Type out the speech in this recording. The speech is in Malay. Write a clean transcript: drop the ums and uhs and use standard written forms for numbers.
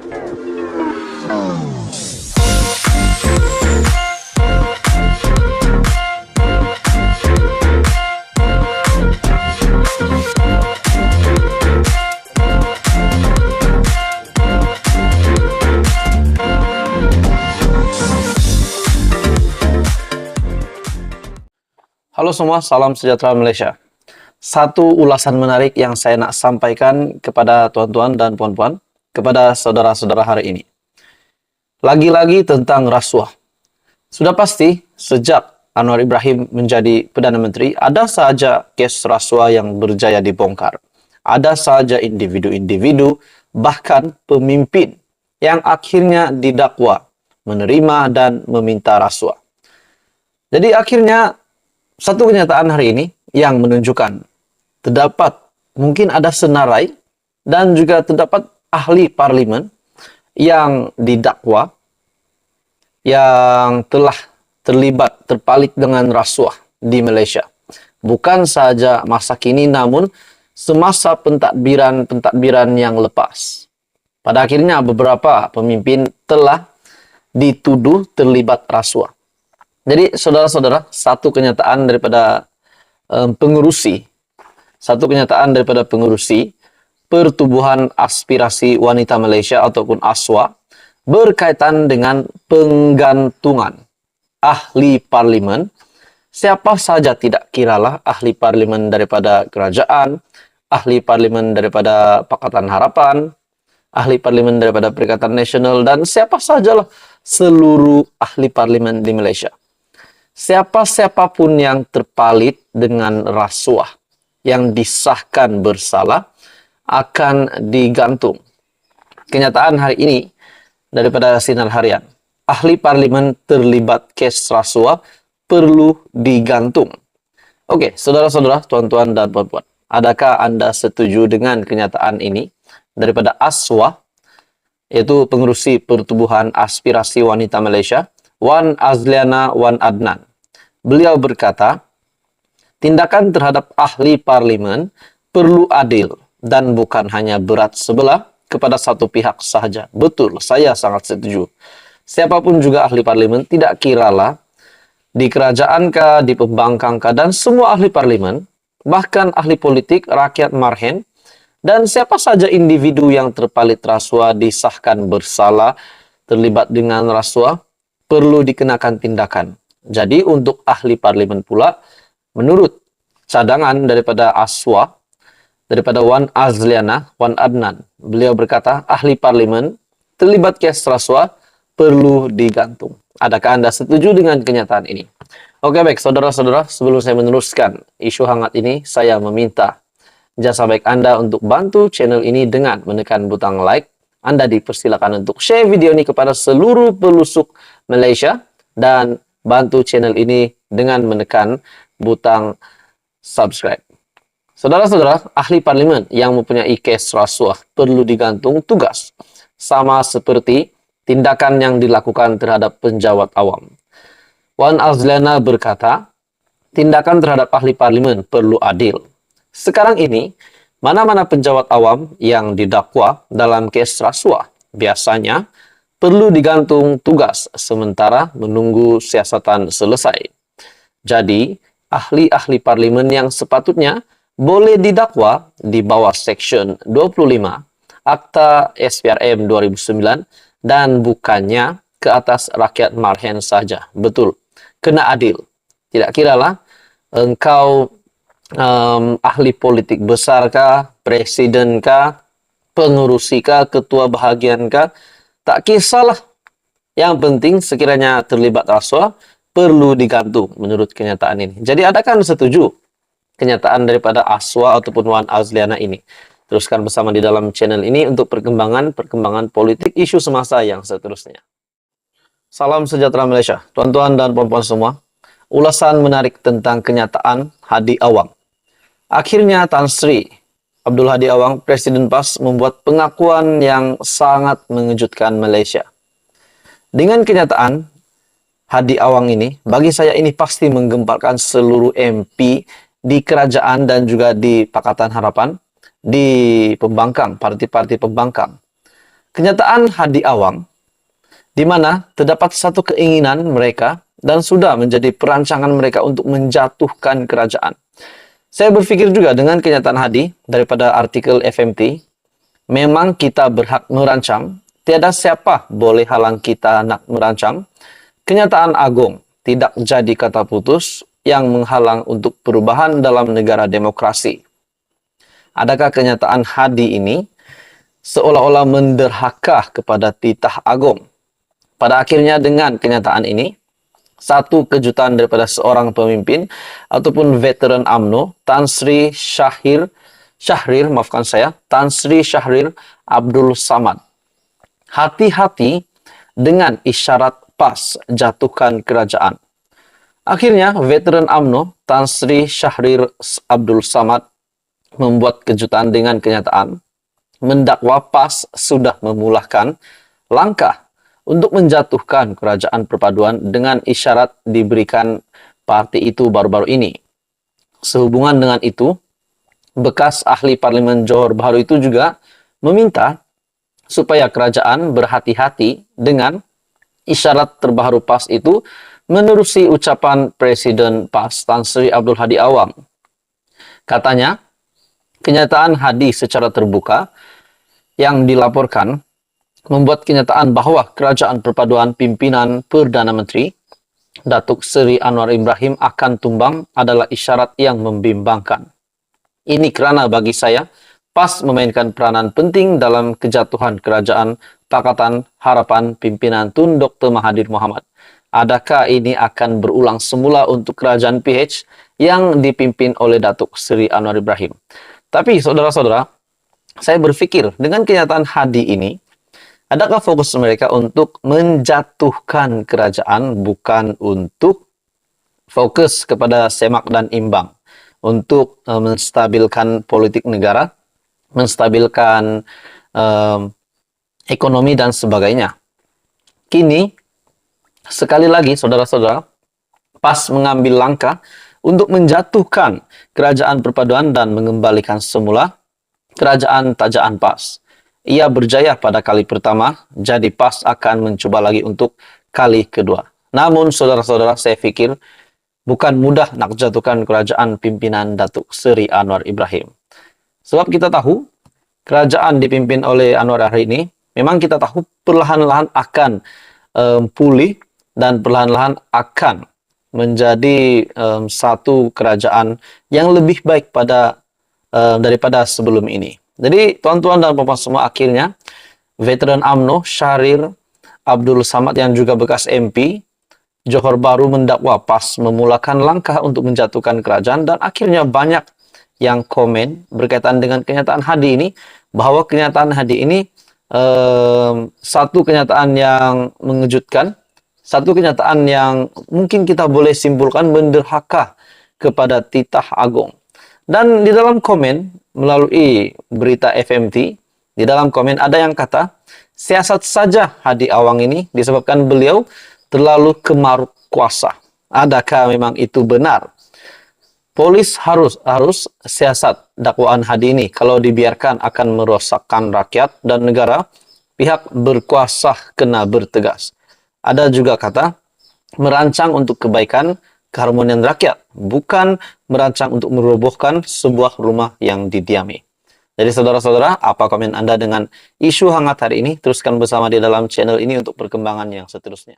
Halo semua, salam sejahtera Malaysia. Satu ulasan menarik yang saya nak sampaikan kepada tuan-tuan dan puan-puan, kepada saudara-saudara hari ini. Lagi-lagi tentang rasuah. Sudah pasti, sejak Anwar Ibrahim menjadi Perdana Menteri, ada sahaja kes rasuah yang berjaya dibongkar. Ada sahaja individu-individu, bahkan pemimpin yang akhirnya didakwa, menerima dan meminta rasuah. Jadi akhirnya, satu kenyataan hari ini yang menunjukkan terdapat mungkin ada senarai dan juga terdapat ahli parlimen yang didakwa yang telah terlibat terpalit dengan rasuah di Malaysia. Bukan sahaja masa kini namun semasa pentadbiran yang lepas. Pada akhirnya beberapa pemimpin telah dituduh terlibat rasuah. Jadi, saudara-saudara, satu kenyataan daripada pengurusi Pertubuhan Aspirasi Wanita Malaysia ataupun ASWA berkaitan dengan penggantungan ahli parlimen. Siapa saja tidak kiralah ahli parlimen daripada kerajaan, ahli parlimen daripada Pakatan Harapan, ahli parlimen daripada Perikatan Nasional, dan siapa sajalah seluruh ahli parlimen di Malaysia. Siapa-siapapun yang terpalit dengan rasuah yang disahkan bersalah akan digantung. Kenyataan hari ini daripada Sinar Harian, ahli parlimen terlibat kes rasuah perlu digantung. Oke, saudara-saudara, tuan-tuan dan puan-puan, adakah Anda setuju dengan kenyataan ini daripada ASWA, yaitu pengerusi Pertubuhan Aspirasi Wanita Malaysia, Wan Azliana Wan Adnan. Beliau berkata, tindakan terhadap ahli parlimen perlu adil dan bukan hanya berat sebelah kepada satu pihak sahaja. Betul, saya sangat setuju. Siapapun juga ahli parlimen, tidak kiralah di kerajaan kah, di pembangkang kah, dan semua ahli parlimen, bahkan ahli politik, rakyat marhen, dan siapa saja individu yang terpalit rasuah disahkan bersalah terlibat dengan rasuah, perlu dikenakan tindakan. Jadi untuk ahli parlimen pula, menurut cadangan daripada ASWA, daripada Wan Azliana Wan Adnan, beliau berkata ahli parlimen terlibat kes rasuah perlu digantung. Adakah Anda setuju dengan kenyataan ini? Oke, baik saudara-saudara, sebelum saya meneruskan isu hangat ini, saya meminta jasa baik Anda untuk bantu channel ini dengan menekan butang like. Anda dipersilakan untuk share video ini kepada seluruh pelusuk Malaysia dan bantu channel ini dengan menekan butang subscribe. Saudara-saudara, ahli parlimen yang mempunyai kes rasuah perlu digantung tugas, sama seperti tindakan yang dilakukan terhadap penjawat awam. Wan Azliana berkata, tindakan terhadap ahli parlimen perlu adil. Sekarang ini, mana-mana penjawat awam yang didakwa dalam kes rasuah biasanya perlu digantung tugas sementara menunggu siasatan selesai. Jadi, ahli-ahli parlimen yang sepatutnya boleh didakwa di bawah Seksyen 25 Akta SPRM 2009 dan bukannya ke atas rakyat marhen saja. Betul, kena adil. Tidak kiralah engkau ahli politik besar kah, presiden kah, pengurusi kah, ketua bahagian kah, tak kisahlah. Yang penting sekiranya terlibat rasuah perlu digantung menurut kenyataan ini. Jadi adakah Anda setuju kenyataan daripada ASWA ataupun Wan Azliana ini? Teruskan bersama di dalam channel ini untuk perkembangan politik isu semasa yang seterusnya. Salam sejahtera Malaysia, tuan-tuan dan puan-puan semua. Ulasan menarik tentang kenyataan Hadi Awang. Akhirnya Tan Sri Abdul Hadi Awang, Presiden PAS, membuat pengakuan yang sangat mengejutkan Malaysia. Dengan kenyataan Hadi Awang ini, bagi saya ini pasti menggemparkan seluruh MP di kerajaan dan juga di Pakatan Harapan, di pembangkang, parti-parti pembangkang. Kenyataan Hadi Awang, di mana terdapat satu keinginan mereka dan sudah menjadi perancangan mereka untuk menjatuhkan kerajaan. Saya berpikir juga dengan kenyataan Hadi daripada artikel FMT, memang kita berhak merancang, tiada siapa boleh halang kita nak merancang. Kenyataan agung tidak jadi kata putus yang menghalang untuk perubahan dalam negara demokrasi. Adakah kenyataan Hadi ini seolah-olah menderhaka kepada titah agung? Pada akhirnya dengan kenyataan ini, satu kejutan daripada seorang pemimpin ataupun veteran UMNO, Tan Sri Syahrir Abdul Samad. Hati-hati dengan isyarat PAS jatuhkan kerajaan. Akhirnya, veteran UMNO, Tan Sri Syahrir Abdul Samad membuat kejutan dengan kenyataan mendakwa PAS sudah memulahkan langkah untuk menjatuhkan kerajaan perpaduan dengan isyarat diberikan parti itu baru-baru ini. Sehubungan dengan itu, bekas ahli parlimen Johor Bahru itu juga meminta supaya kerajaan berhati-hati dengan isyarat terbaru PAS itu menerusi ucapan Presiden PAS Tan Sri Abdul Hadi Awang. Katanya, kenyataan Hadi secara terbuka yang dilaporkan membuat kenyataan bahwa kerajaan perpaduan pimpinan Perdana Menteri Datuk Seri Anwar Ibrahim akan tumbang adalah isyarat yang membimbangkan. Ini kerana bagi saya, PAS memainkan peranan penting dalam kejatuhan kerajaan Pakatan Harapan pimpinan Tun Dr. Mahathir Mohamad. Adakah ini akan berulang semula untuk kerajaan PH yang dipimpin oleh Datuk Seri Anwar Ibrahim? Tapi saudara-saudara, saya berpikir dengan kenyataan Hadi ini, adakah fokus mereka untuk menjatuhkan kerajaan bukan untuk fokus kepada semak dan imbang, untuk menstabilkan politik negara, menstabilkan ekonomi dan sebagainya. Kini, sekali lagi saudara-saudara, PAS mengambil langkah untuk menjatuhkan kerajaan perpaduan dan mengembalikan semula kerajaan tajaan PAS. Ia berjaya pada kali pertama, jadi PAS akan mencoba lagi untuk kali kedua. Namun saudara-saudara, saya fikir bukan mudah nak jatuhkan kerajaan pimpinan Datuk Seri Anwar Ibrahim. Sebab kita tahu, kerajaan dipimpin oleh Anwar hari ini, memang kita tahu perlahan-lahan akan pulih dan perlahan-lahan akan menjadi satu kerajaan yang lebih baik daripada sebelum ini. Jadi tuan-tuan dan puan-puan semua, akhirnya veteran UMNO Syahrir Abdul Samad yang juga bekas MP Johor Bahru mendakwa PAS memulakan langkah untuk menjatuhkan kerajaan, dan akhirnya banyak yang komen berkaitan dengan kenyataan Hadi ini, bahwa kenyataan Hadi ini satu kenyataan yang mengejutkan, satu kenyataan yang mungkin kita boleh simpulkan menderhaka kepada titah agung. Dan di dalam komen melalui berita FMT, di dalam komen ada yang kata, siasat saja Hadi Awang ini disebabkan beliau terlalu kemaruk kuasa. Adakah memang itu benar? Polis harus siasat dakwaan Hadi ini. Kalau dibiarkan akan merosakkan rakyat dan negara, pihak berkuasa kena bertegas. Ada juga kata, merancang untuk kebaikan keharmonian rakyat, bukan merancang untuk merobohkan sebuah rumah yang didiami. Jadi saudara-saudara, apa komen Anda dengan isu hangat hari ini? Teruskan bersama di dalam channel ini untuk perkembangan yang seterusnya.